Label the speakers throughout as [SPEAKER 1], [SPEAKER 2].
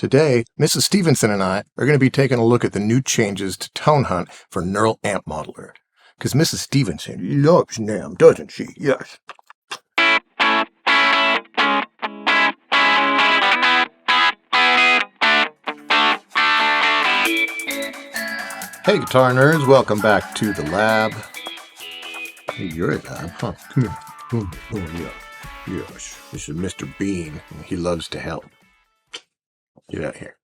[SPEAKER 1] Today, Mrs. Stevenson and I are going to be taking a look at the new changes to ToneHunt for Neural Amp Modeler. Because Mrs. Stevenson loves NAM, doesn't she? Yes. Hey guitar nerds, welcome back to the lab. Hey, you're at lab, huh? Come here. Oh yeah. Yes, this is Mr. Bean, and he loves to help. Get out here.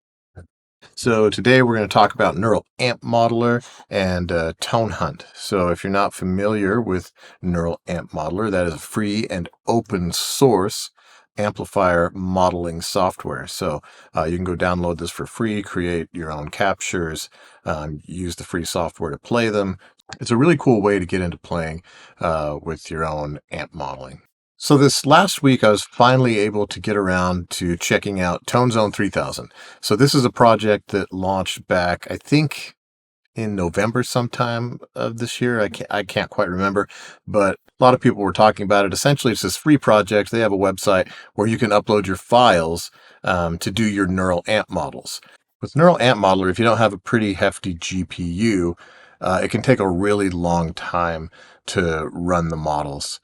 [SPEAKER 1] So today we're going to talk about Neural Amp Modeler and ToneHunt. So if you're not familiar with Neural Amp Modeler, that is a free and open source amplifier modeling software. So you can go download this for free, create your own captures, use the free software to play them. It's a really cool way to get into playing with your own amp modeling. So this last week, I was finally able to get around to checking out ToneZone3000. So this is a project that launched back, I think, in November sometime of this year. I can't quite remember, but a lot of people were talking about it. Essentially, it's this free project. They have a website where you can upload your files to do your neural amp models. With Neural Amp Modeler, if you don't have a pretty hefty GPU, it can take a really long time to run the models.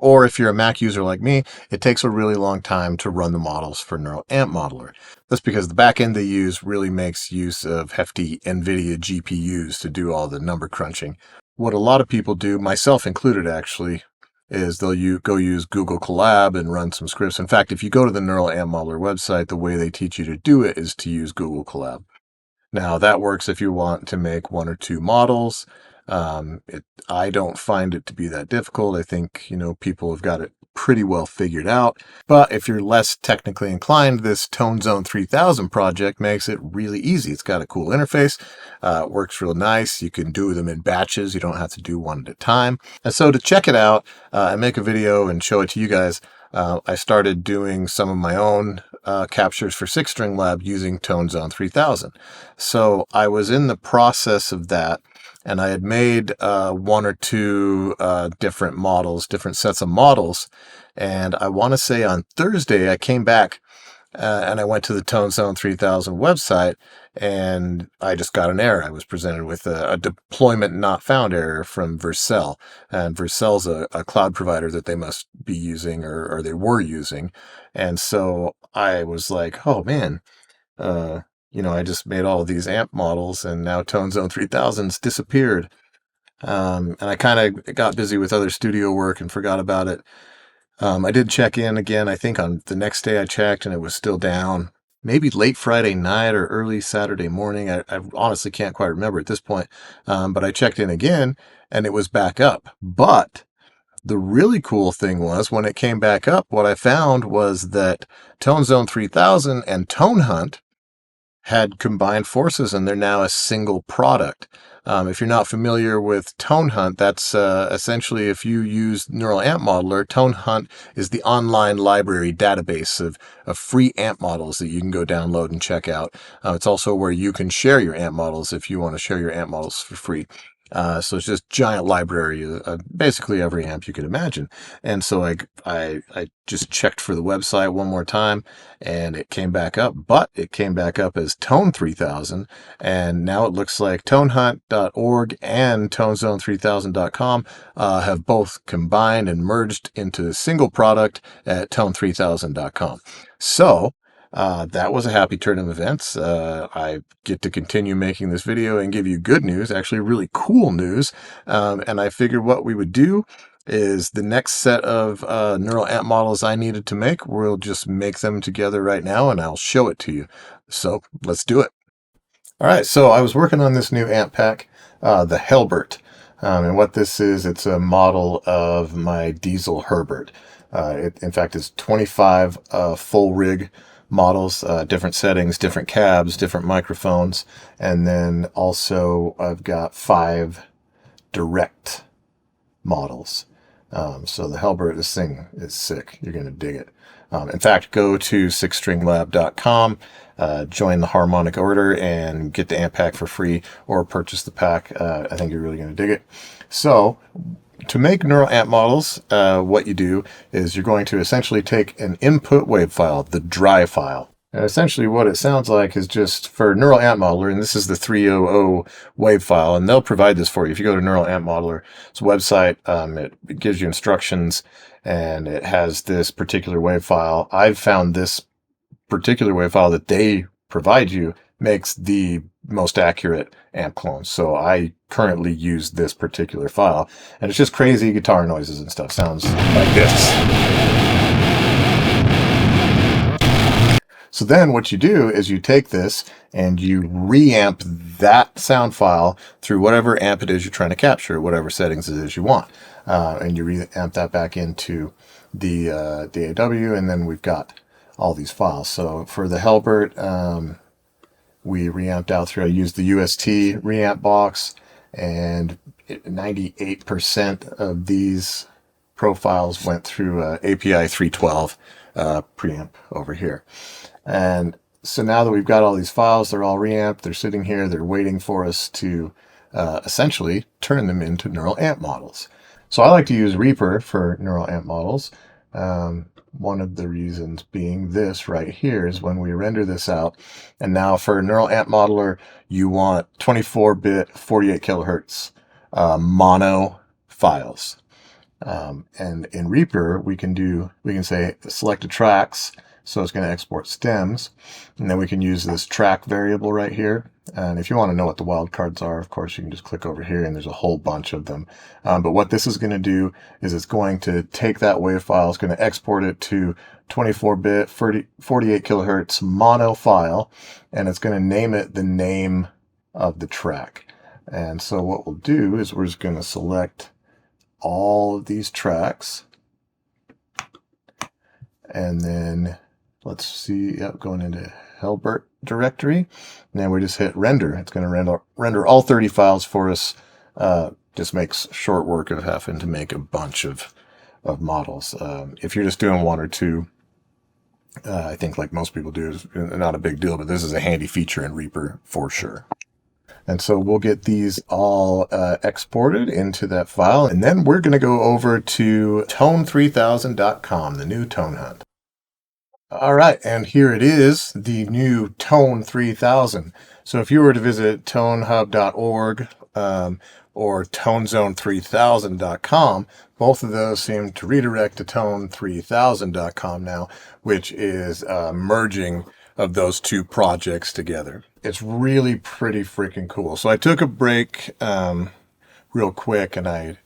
[SPEAKER 1] Or if you're a Mac user like me, it takes a really long time to run the models for Neural Amp Modeler. That's because the backend they use really makes use of hefty NVIDIA GPUs to do all the number crunching. What a lot of people do, myself included actually, is they'll go use Google Colab and run some scripts. In fact, if you go to the Neural Amp Modeler website, the way they teach you to do it is to use Google Colab. Now, that works if you want to make one or two models. I don't find it to be that difficult. I think, people have got it pretty well figured out. But if you're less technically inclined, this ToneZone3000 project makes it really easy. It's got a cool interface. It works real nice. You can do them in batches. You don't have to do one at a time. And so to check it out and make a video and show it to you guys, I started doing some of my own captures for 6-string lab using ToneZone3000. So I was in the process of that, and I had made one or two different models, different sets of models. And I want to say on Thursday, I came back and I went to the ToneZone3000 website, and I just got an error. I was presented with a deployment not found error from Vercel. And Vercel's a cloud provider that they must be using or they were using. And so I was like, oh man, I just made all of these amp models and now ToneZone3000's disappeared. And I kind of got busy with other studio work and forgot about it. I did check in again, I think on the next day I checked and it was still down. Maybe late Friday night or early Saturday morning. I honestly can't quite remember at this point. But I checked in again and it was back up. But the really cool thing was when it came back up, what I found was that ToneZone3000 and ToneHunt had combined forces and they're now a single product. If you're not familiar with ToneHunt, that's essentially if you use Neural Amp Modeler, ToneHunt is the online library database of free amp models that you can go download and check out. It's also where you can share your amp models if you want to share your amp models for free. So it's just giant library, basically every amp you could imagine. And so I just checked for the website one more time and it came back up, but it came back up as Tone3000. And now it looks like ToneHunt.org and ToneZone3000.com have both combined and merged into a single product at Tone3000.com. So that was a happy turn of events. I get to continue making this video and give you good news, actually really cool news. And I figured what we would do is the next set of neural amp models I needed to make, we'll just make them together right now and I'll show it to you. So let's do it. All right, so I was working on this new amp pack, the Helbert. And what this is, it's a model of my Diesel Herbert. In fact, it's 25 full rig models, different settings, different cabs, different microphones, and then also I've got 5 direct models. So the Helbert, this thing is sick. You're going to dig it. In fact, go to 6stringlab.com, join the harmonic order and get the amp pack for free or purchase the pack. I think you're really going to dig it. So to make neural amp models, what you do is you're going to essentially take an input wave file, the dry file, And essentially what it sounds like is just for Neural Amp Modeler, and this is the 300 wave file, and they'll provide this for you. If you go to Neural Amp Modeler, it's a website, it gives you instructions, and it has this particular wave file. I've found this particular wave file that they provide you makes the most accurate amp clones. So I currently use this particular file, and it's just crazy guitar noises and stuff. Sounds like this. So then what you do is you take this and you reamp that sound file through whatever amp it is you're trying to capture, whatever settings it is you want. And you reamp that back into the DAW, and then we've got all these files. So for the Helbert, we reamped out through, I used the UST reamp box, and 98% of these profiles went through API 312 preamp over here. And so now that we've got all these files, they're all reamped, they're sitting here, they're waiting for us to essentially turn them into neural amp models. So I like to use Reaper for neural amp models. One of the reasons being this right here is when we render this out, and now for Neural Amp Modeler, you want 24-bit, 48 kilohertz mono files. And in Reaper, we can say select the tracks, so it's going to export stems, and then we can use this track variable right here. And if you want to know what the wildcards are, of course, you can just click over here, and there's a whole bunch of them. But what this is going to do is it's going to take that wave file, it's going to export it to 24-bit, 48 kilohertz mono file, and it's going to name it the name of the track. And so what we'll do is we're just going to select all of these tracks, and then let's see, going into Helbert directory. Now we just hit render. It's going to render all 30 files for us. Just makes short work of having to make a bunch of models. If you're just doing one or two, I think like most people do, is not a big deal, but this is a handy feature in Reaper for sure. And so we'll get these all exported into that file, and then we're going to go over to Tone3000.com, the new ToneHunt. All right, and here it is, the new Tone3000. So if you were to visit tonehub.org or ToneZone3000.com, both of those seem to redirect to Tone3000.com now, which is merging of those two projects together. It's really pretty freaking cool. So I took a break real quick, and I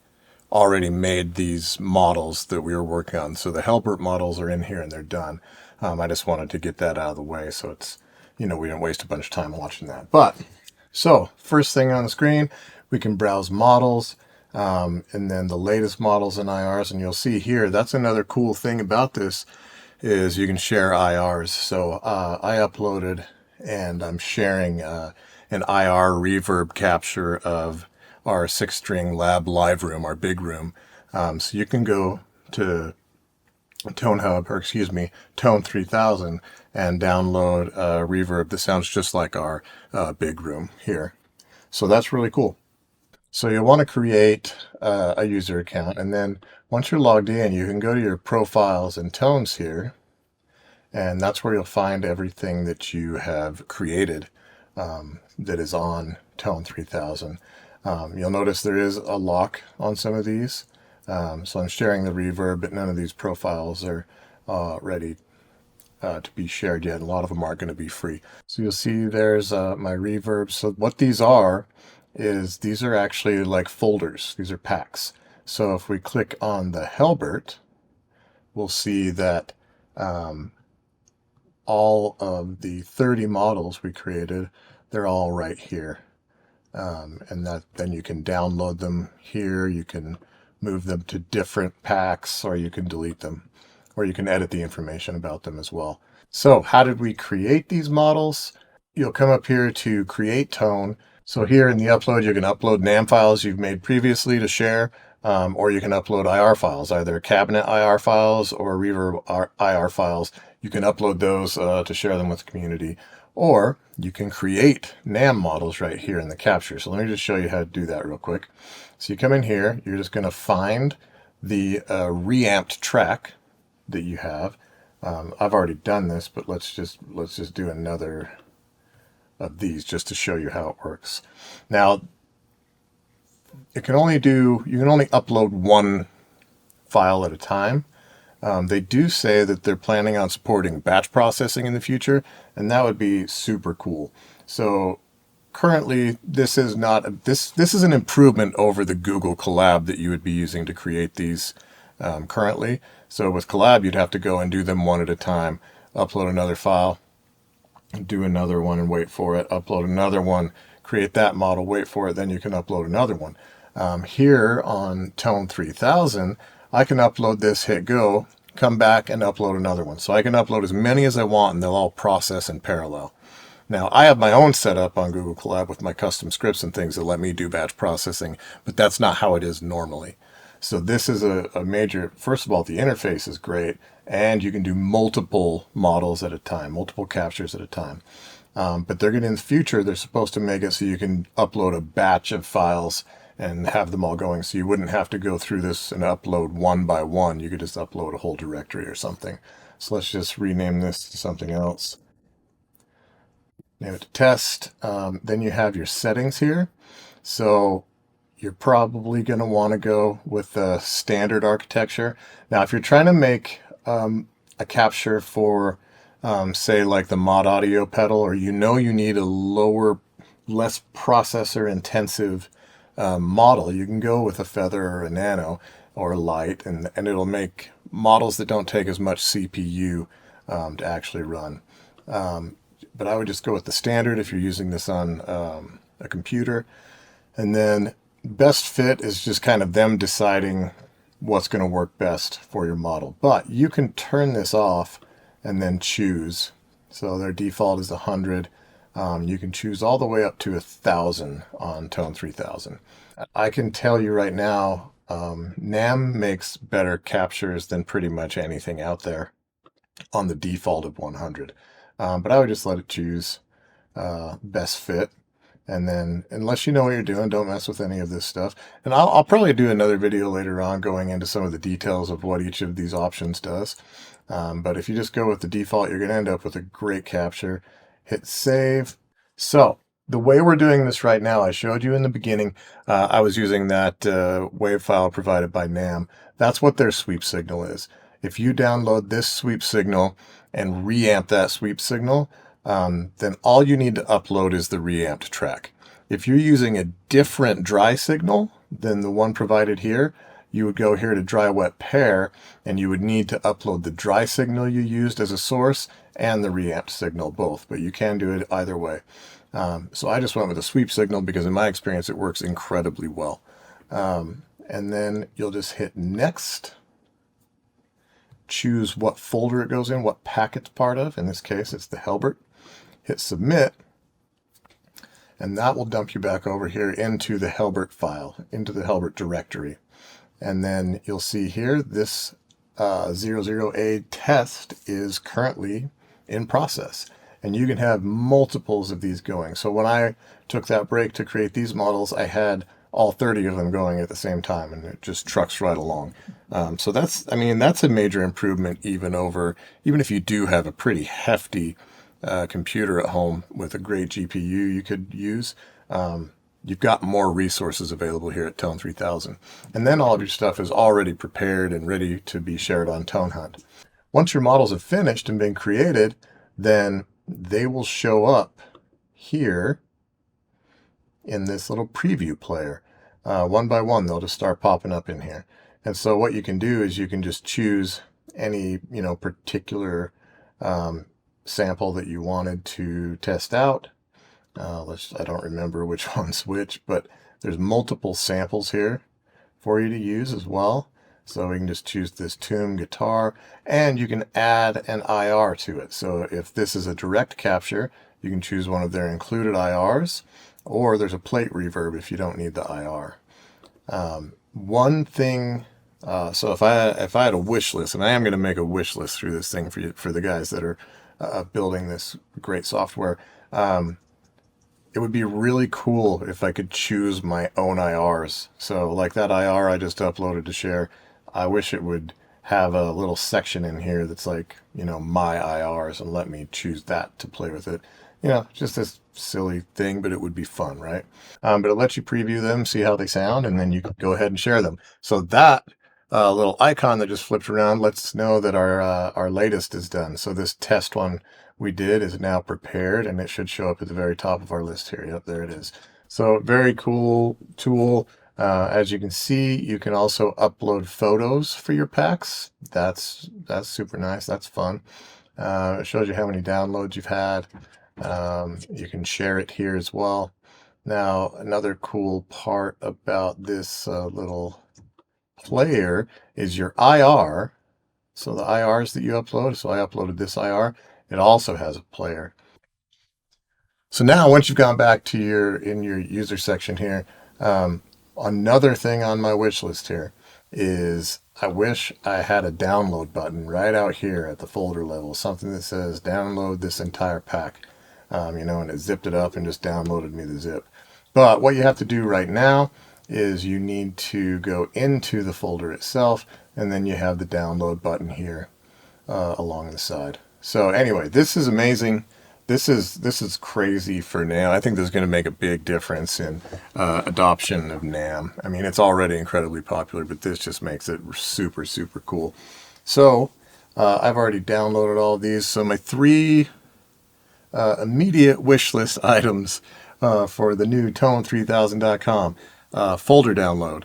[SPEAKER 1] already made these models that we were working on. So the Helbert models are in here and they're done. I just wanted to get that out of the way so it's, we didn't waste a bunch of time watching that. But, so first thing on the screen, we can browse models, and then the latest models in IRs, and you'll see here, that's another cool thing about this, is you can share IRs. So I uploaded, and I'm sharing an IR reverb capture of our 6-string lab live room, our big room. So you can go to Tone3000 and download a reverb that sounds just like our big room here. So that's really cool. So you'll want to create a user account, and then once you're logged in, you can go to your profiles and tones here, and that's where you'll find everything that you have created that is on Tone3000. You'll notice there is a lock on some of these. So I'm sharing the reverb, but none of these profiles are ready to be shared yet. A lot of them aren't going to be free. So you'll see there's my reverb. So what these are is these are actually like folders. These are packs. So if we click on the Helbert, we'll see that all of the 30 models we created, they're all right here. And then you can download them here. You can move them to different packs, or you can delete them, or you can edit the information about them as well. So how did we create these models? You'll come up here to create tone. So here in the upload, you can upload NAM files you've made previously to share, or you can upload IR files, either cabinet IR files or reverb IR files. You can upload those to share them with the community, or you can create NAM models right here in the capture. So let me just show you how to do that real quick. So you come in here, you're just going to find the reamped track that you have. I've already done this, but let's just do another of these just to show you how it works. Now, you can only upload one file at a time. They do say that they're planning on supporting batch processing in the future, and that would be super cool. So currently, this is not this is an improvement over the Google Collab that you would be using to create these currently. So with Collab, you'd have to go and do them one at a time, upload another file, do another one and wait for it, upload another one, create that model, wait for it, then you can upload another one. Here on Tone3000, I can upload this, hit go, come back and upload another one. So I can upload as many as I want and they'll all process in parallel. Now, I have my own setup on Google Collab with my custom scripts and things that let me do batch processing, but that's not how it is normally. So this is a major, first of all, the interface is great, and you can do multiple models at a time, multiple captures at a time. But they're going to, in the future, they're supposed to make it so you can upload a batch of files and have them all going. So you wouldn't have to go through this and upload one by one. You could just upload a whole directory or something. So let's just rename this to something else. Name it to test. Then you have your settings here. So you're probably going to want to go with the standard architecture. Now, if you're trying to make a capture for, say, like the mod audio pedal, or you need a lower, less processor intensive model, you can go with a Feather or a Nano or a Lite, and it'll make models that don't take as much CPU to actually run. But I would just go with the standard if you're using this on a computer. And then best fit is just kind of them deciding what's going to work best for your model. But you can turn this off and then choose. So their default is 100. You can choose all the way up to 1,000 on Tone3000. I can tell you right now, NAMM makes better captures than pretty much anything out there on the default of 100. But I would just let it choose best fit. And then, unless you know what you're doing, don't mess with any of this stuff. And I'll probably do another video later on going into some of the details of what each of these options does. But if you just go with the default, you're going to end up with a great capture. Hit save. So the way we're doing this right now, I showed you in the beginning, I was using that wave file provided by NAMM. That's what their sweep signal is. If you download this sweep signal and reamp that sweep signal, then all you need to upload is the reamped track. If you're using a different dry signal than the one provided here, you would go here to dry wet pair, and you would need to upload the dry signal you used as a source and the reamped signal both, but you can do it either way. So I just went with a sweep signal because in my experience it works incredibly well. And then you'll just hit next. Choose what folder it goes in, what pack it's part of. In this case, it's the Helbert. Hit submit, and that will dump you back over here into the Helbert file, into the Helbert directory. And then you'll see here, this 00A test is currently in process. And you can have multiples of these going. So when I took that break to create these models, I had all 30 of them going at the same time, and it just trucks right along. So that's a major improvement even if you do have a pretty hefty computer at home with a great GPU you could use. You've got more resources available here at Tone3000. And then all of your stuff is already prepared and ready to be shared on ToneHunt. Once your models have finished and been created, then they will show up here in this little preview player. One by one, they'll just start popping up in here. And so what you can do is you can just choose any, particular sample that you wanted to test out. I don't remember which one's which, but there's multiple samples here for you to use as well. So we can just choose this tune guitar, and you can add an IR to it. So if this is a direct capture, you can choose one of their included IRs, or there's a plate reverb if you don't need the IR. One thing, so if I had a wish list, and I am going to make a wish list through this thing for the guys that are building this great software, it would be really cool if I could choose my own IRs. So like that IR I just uploaded to share, I wish it would have a little section in here that's like, you know, my IRs, and let me choose that to play with it. You know, just this silly thing, but it would be fun, right? But it lets you preview them, see how they sound, and then you can go ahead and share them. So that little icon that just flipped around lets us know that our latest is done. So this test one we did is now prepared, and it should show up at the very top of our list here. Yep, there it is. So very cool tool. As you can see, you can also upload photos for your packs. That's super nice. That's fun. It shows you how many downloads you've had. You can share it here as well. Now, another cool part about this little player is your IR. So the IRs that you upload, so I uploaded this IR, it also has a player. So now once you've gone back to your user section here, another thing on my wish list here is I wish I had a download button right out here at the folder level, something that says download this entire pack, you know, and it zipped it up and just downloaded me the zip. But what you have to do right now is you need to go into the folder itself, and then you have the download button here along the side. So anyway, this is amazing. This is crazy for NAMM. I think this is going to make a big difference in adoption of NAMM. I mean, it's already incredibly popular, but this just makes it super, super cool. So I've already downloaded all of these. So my three immediate wish list items for the new Tone3000.com folder download,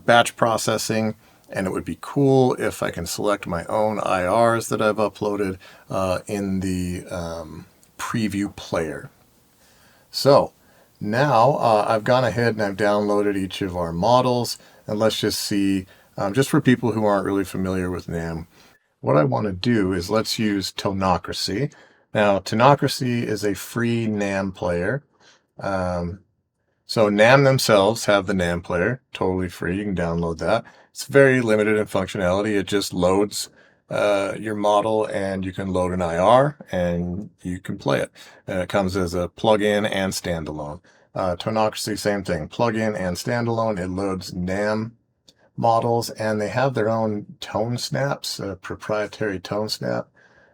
[SPEAKER 1] batch processing, and it would be cool if I can select my own IRs that I've uploaded in the preview player. So now I've gone ahead and I've downloaded each of our models, and let's just see, just for people who aren't really familiar with NAMM, what I want to do is let's use Tonocracy. Now, Tonocracy is a free NAMM player. So NAMM themselves have the NAMM player, totally free. You can download that. It's very limited in functionality. It just loads your model, and you can load an IR and you can play it. It comes as a plug-in and standalone. Tonocracy, same thing, plug-in and standalone. It loads NAMM models, and they have their own tone snaps, a proprietary tone snap.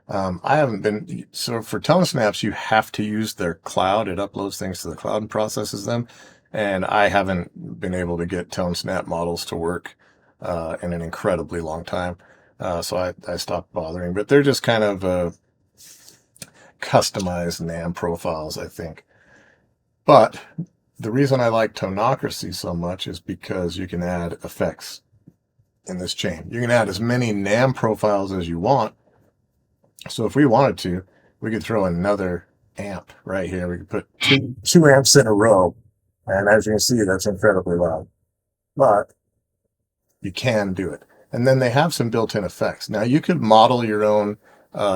[SPEAKER 1] I haven't been, so for tone snaps, you have to use their cloud. It uploads things to the cloud and processes them. And I haven't been able to get tone snap models to work in an incredibly long time. So I stopped bothering, but they're just kind of customized NAMM profiles, I think. But the reason I like Tonocracy so much is because you can add effects in this chain. You can add as many NAMM profiles as you want. So if we wanted to, we could throw another amp right here. We could put two amps in a row. And as you can see, that's incredibly loud. But you can do it. And then they have some built-in effects. Now, you could model your own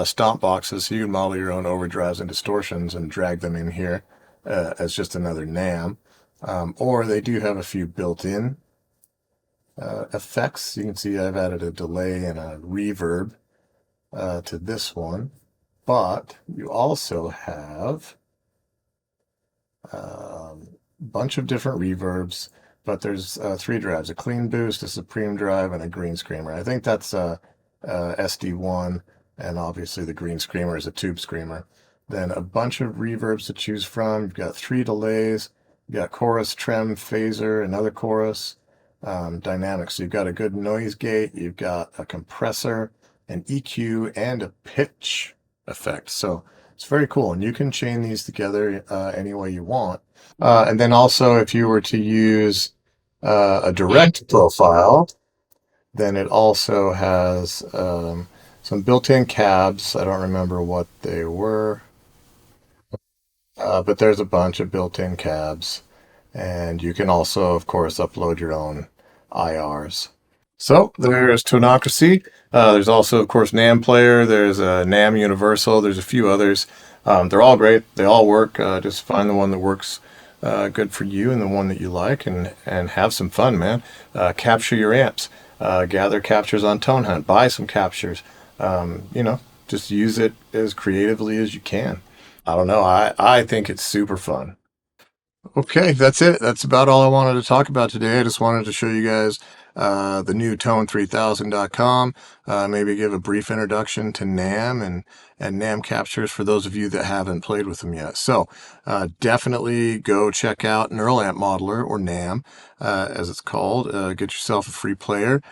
[SPEAKER 1] stomp boxes. So you can model your own overdrives and distortions and drag them in here as just another NAMM. Or they do have a few built-in effects. You can see I've added a delay and a reverb to this one, but you also have a bunch of different reverbs, but there's three drives: a clean boost, a supreme drive, and a green screamer. I think that's SD1, and obviously the green screamer is a tube screamer. Then a bunch of reverbs to choose from. You've got three delays, you've got chorus, trem, phaser, another chorus, dynamics. So you've got a good noise gate, you've got a compressor, an EQ, and a pitch effect. So it's very cool, and you can chain these together any way you want. And then also, if you were to use a direct profile, then it also has some built-in cabs. I don't remember what they were, but there's a bunch of built-in cabs, and you can also, of course, upload your own IRs. So there's Toonocracy. There's also, of course, NAMM Player. There's NAMM Universal. There's a few others. They're all great. They all work. Just find the one that works good for you and the one that you like, and have some fun, man. Capture your amps. Gather captures on ToneHunt. Buy some captures. You know, just use it as creatively as you can. I don't know. I think it's super fun. Okay, that's it. That's about all I wanted to talk about today. I just wanted to show you guys the new Tone3000.com. Maybe give a brief introduction to NAM and NAM captures for those of you that haven't played with them yet. So definitely go check out Neural Amp Modeler, or NAM as it's called. Get yourself a free player.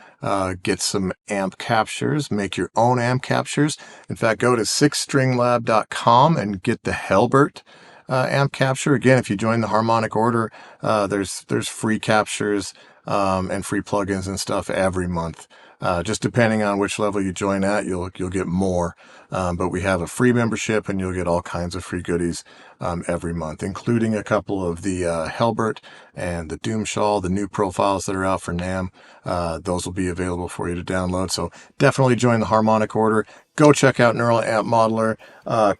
[SPEAKER 1] Get some amp captures. Make your own amp captures. In fact, go to sixstringlab.com and get the Helbert amp capture. Again, if you join the harmonic order, there's free captures and free plugins and stuff every month. Just depending on which level you join at, you'll get more. But we have a free membership, and you'll get all kinds of free goodies every month, including a couple of the Helbert and the Doomshall, the new profiles that are out for NAM. Those will be available for you to download. So definitely join the harmonic order. Go check out Neural Amp Modeler.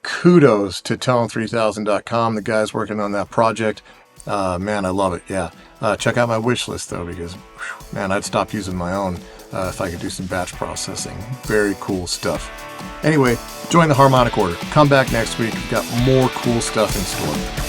[SPEAKER 1] Kudos to Tone3000.com, the guys working on that project. Man, I love it. Yeah. Check out my wish list, though, because, man, I'd stop using my own if I could do some batch processing. Very cool stuff. Anyway, join the harmonic order. Come back next week. We've got more cool stuff in store.